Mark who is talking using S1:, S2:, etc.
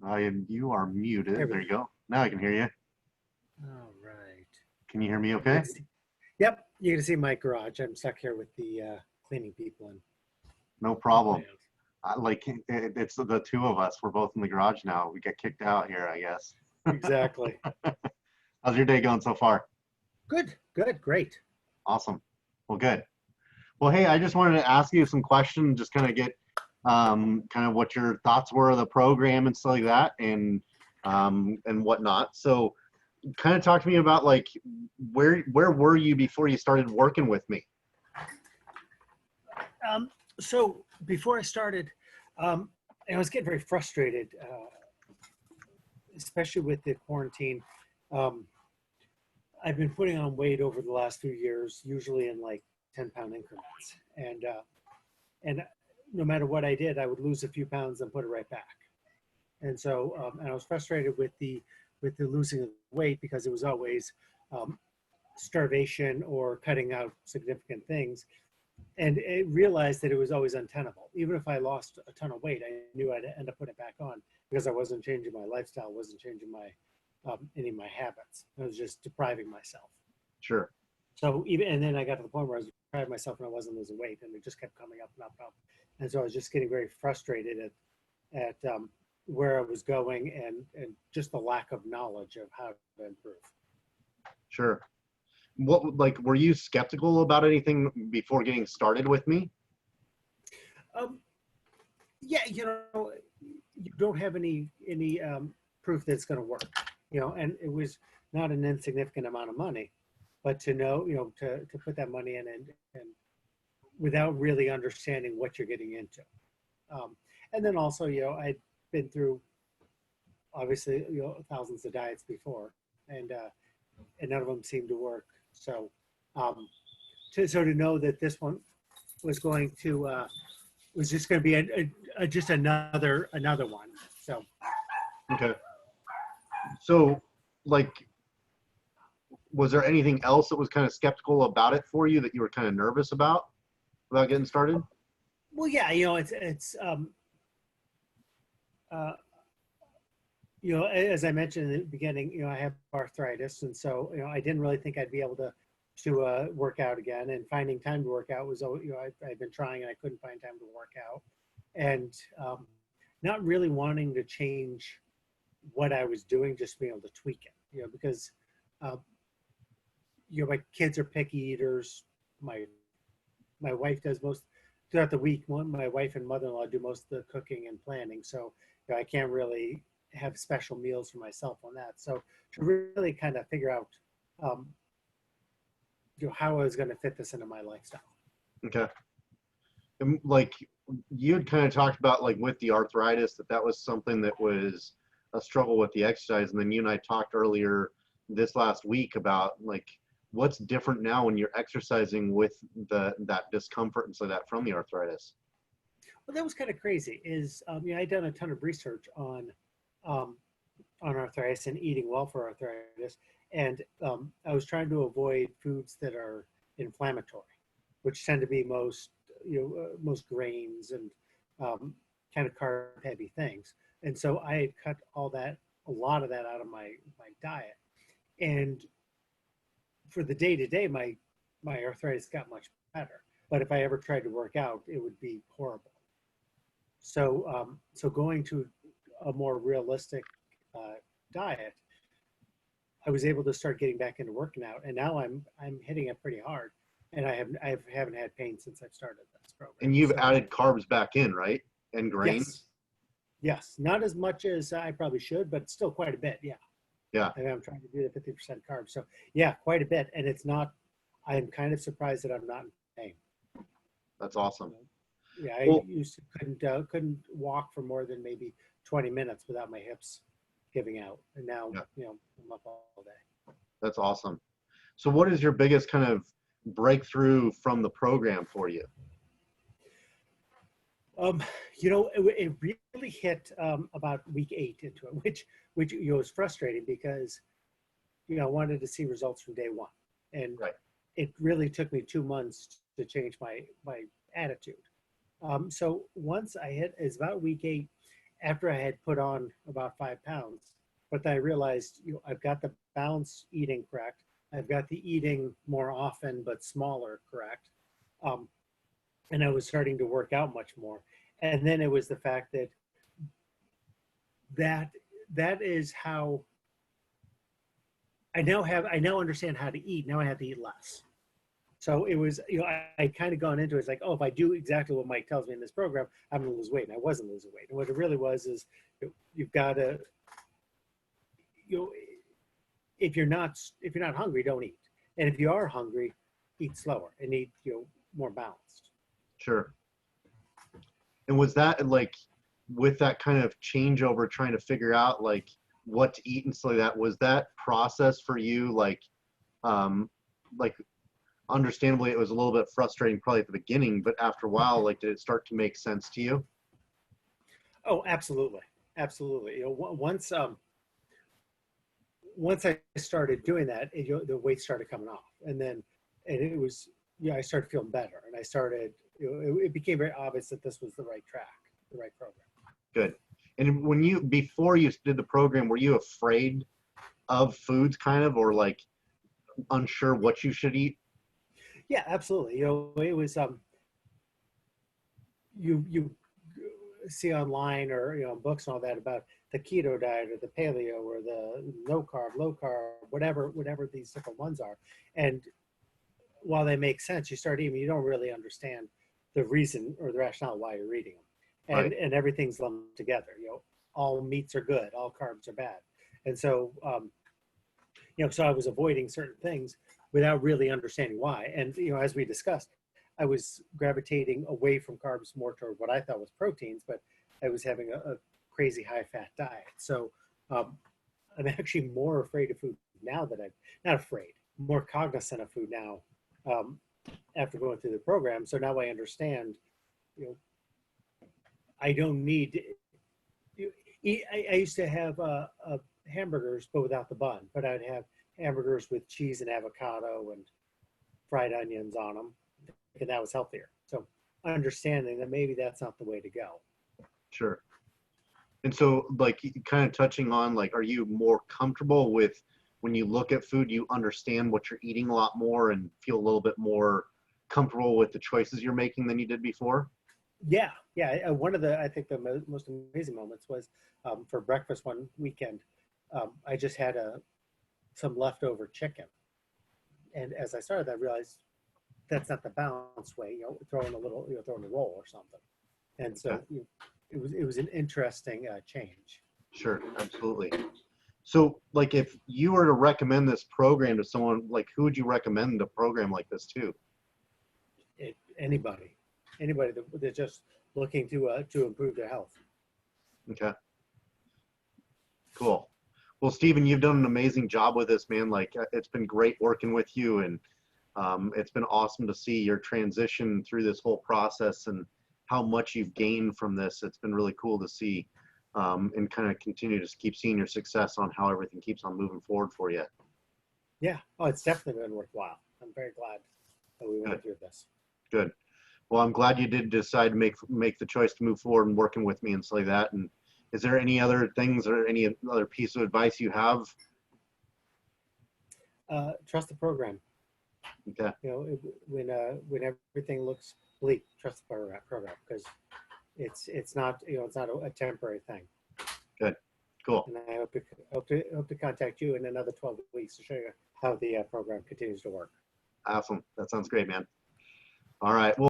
S1: You are
S2: There
S1: muted.
S2: we
S1: There
S2: go.
S1: you go. Now I can hear you.
S2: All right.
S1: Can you hear me
S2: You
S1: okay?
S2: can see, yep, you can see my garage. I'm stuck here with the cleaning people and
S1: No
S2: all my
S1: problem. It's the two of us. We're both in the garage now. We get kicked out here, I guess.
S2: exactly.
S1: How's your day going so far?
S2: Good, good, great.
S1: Awesome. Well, good. Well, hey, I just wanted to ask you some questions, just kind of get kind of what your thoughts were of the program and stuff like that, and whatnot. So, kind of talk to me about like where were you before you started working with me?
S2: So before I started, I was getting very frustrated, especially with the quarantine. Um, I've been putting on weight over the last few years, usually in like 10-pound increments, and no matter what I did, I would lose a few pounds and put it right back. And so, and I was frustrated with the losing of weight because it was always um, starvation or cutting out significant things, and it realized that it was always untenable. Even if I lost a ton of weight, I knew I'd end up putting it back on because I wasn't changing my lifestyle, wasn't changing my any of my habits. I was just depriving myself.
S1: Sure.
S2: So even, and then I got to the point where I was depriving myself and I wasn't losing weight, and it just kept coming up and up and up. And so I was just getting very frustrated at where I was going, and just the lack of knowledge of how to improve.
S1: Sure. What, like, were you skeptical about anything before getting started with me?
S2: Um, yeah, you don't have any proof that it's going to work, and it was not an insignificant amount of money, but to know, to put that money in, and without really understanding what you're getting into. And then also, I'd been through obviously, thousands of diets before, and none of them seemed to work. So, to know that this one was going to was just going to be just another one. So,
S1: Okay. So, like, was there anything else that was kind of skeptical about it for you that you were kind of nervous about getting started?
S2: well, yeah, it's uh, as I mentioned in the beginning, I have arthritis, and so I didn't really think I'd be able to work out again. And finding time to work out was, I've been trying and I couldn't find time to work out, and not really wanting to change what I was doing, just being able to tweak it, because uh, my kids are picky eaters. My my wife does most throughout the week. My wife and mother-in-law do most of the cooking and planning, so I can't really have special meals for myself on that. So to really kind of figure out um, how I was going to fit this into my lifestyle.
S1: Okay. And, like, you had kind of talked about, like, with the arthritis, that was something that was a struggle with the exercise. And then you and I talked earlier this last week about, like, what's different now when you're exercising with that discomfort and so that from the arthritis.
S2: Well, that was kind of crazy. Is I'd done a ton of research um, on arthritis and eating well for arthritis, and I was trying to avoid foods that are inflammatory, which tend to be most grains and kind of carb heavy things. And so I had cut a lot of that out of my diet, and for the day to day, my arthritis got much better. But if I ever tried to work out, it would be horrible. So going to a more realistic uh, diet, I was able to start getting back into working out, and now I'm hitting it pretty hard, and I haven't had pain since I've started this program.
S1: And you've
S2: So
S1: added carbs back in, right? And
S2: yes,
S1: grains.
S2: yes, not as much as I probably should, but still quite a bit. Yeah,
S1: Yeah,
S2: I'm trying to do the 50% carbs. So yeah, quite a bit, and it's not. I'm kind of surprised that I'm not in pain.
S1: that's awesome.
S2: Yeah, I
S1: Well,
S2: used to couldn't walk for more than maybe 20 minutes without my hips giving out, and now
S1: yeah,
S2: I'm up all day.
S1: that's awesome. So what is your biggest kind of breakthrough from the program for you?
S2: Um, it really hit about week 8 into it, which was frustrating because I wanted to see results from day one, and
S1: Right.
S2: it really took me 2 months to change my attitude. So once I hit, it's about week 8, after I had put on about 5 pounds, but then I realized, I've got the balance eating correct. I've got the eating more often but smaller correct. Um, and I was starting to work out much more. And then it was the fact that that that is how I now understand how to eat. Now I have to eat less. So it was, I kind of gone into it. It's like, oh, if I do exactly what Mike tells me in this program, I'm going to lose weight. And I wasn't losing weight. And what it really was is you've got to, you know, if you're not hungry, don't eat. And if you are hungry, eat slower and eat, more balanced.
S1: Sure. And was that like with that kind of changeover, trying to figure out like what to eat and stuff like that? Was that process for you like understandably it was a little bit frustrating probably at the beginning, but after a while, like did it start to make sense to you?
S2: Oh, absolutely, absolutely. Once I started doing that, the weight started coming off, and it was, I started feeling better, and I started, it became very obvious that this was the right track, the right program.
S1: Good. And before you did the program, were you afraid of foods kind of, or like unsure what you should eat?
S2: Yeah, absolutely. It was you see online or books and all that about the keto diet or the paleo or the low carb, whatever these different ones are. And while they make sense, you start eating, you don't really understand the reason or the rationale why you're eating them,
S1: Right.
S2: and everything's lumped together. All meats are good, all carbs are bad, and so so I was avoiding certain things without really understanding why. And as we discussed, I was gravitating away from carbs more toward what I thought was proteins, but I was having a crazy high fat diet. So I'm actually more afraid of food now that I'm not afraid, more cognizant of food now um, after going through the program. So now I understand, you know, I don't need. I used to have hamburgers, but without the bun. But I'd have hamburgers with cheese and avocado and fried onions on them, and that was healthier. So understanding that maybe that's not the way to go.
S1: Sure. And so like kind of touching on like, are you more comfortable with when you look at food, you understand what you're eating a lot more and feel a little bit more comfortable with the choices you're making than you did before?
S2: Yeah, yeah. One of I think the most amazing moments was for breakfast one weekend. I just had some leftover chicken, and as I started, I realized that's not the balanced way. Throwing a little, throwing a roll or something. And
S1: Yeah,
S2: so it was an interesting change.
S1: sure. Absolutely. So like if you were to recommend this program to someone, like who would you recommend a program like this to?
S2: Anybody that's just looking to improve their health.
S1: Okay, cool. Well, Stephen, you've done an amazing job with this, man. Like it's been great working with you, and it's been awesome to see your transition through this whole process and how much you've gained from this. It's been really cool to see, and kind of continue to keep seeing your success on how everything keeps on moving forward for you.
S2: Yeah. Oh, it's definitely been worthwhile. I'm very glad that we went
S1: Good,
S2: through this.
S1: good. Well, I'm glad you did decide to make the choice to move forward and working with me and stuff like that. And is there any other things or any other piece of advice you have?
S2: Trust the program.
S1: Okay,
S2: When everything looks bleak, trust the program because it's not it's not a temporary thing.
S1: good, cool,
S2: And I hope to contact you in another 12 weeks to show you how the program continues to work.
S1: awesome. That sounds great, man. All right. Well.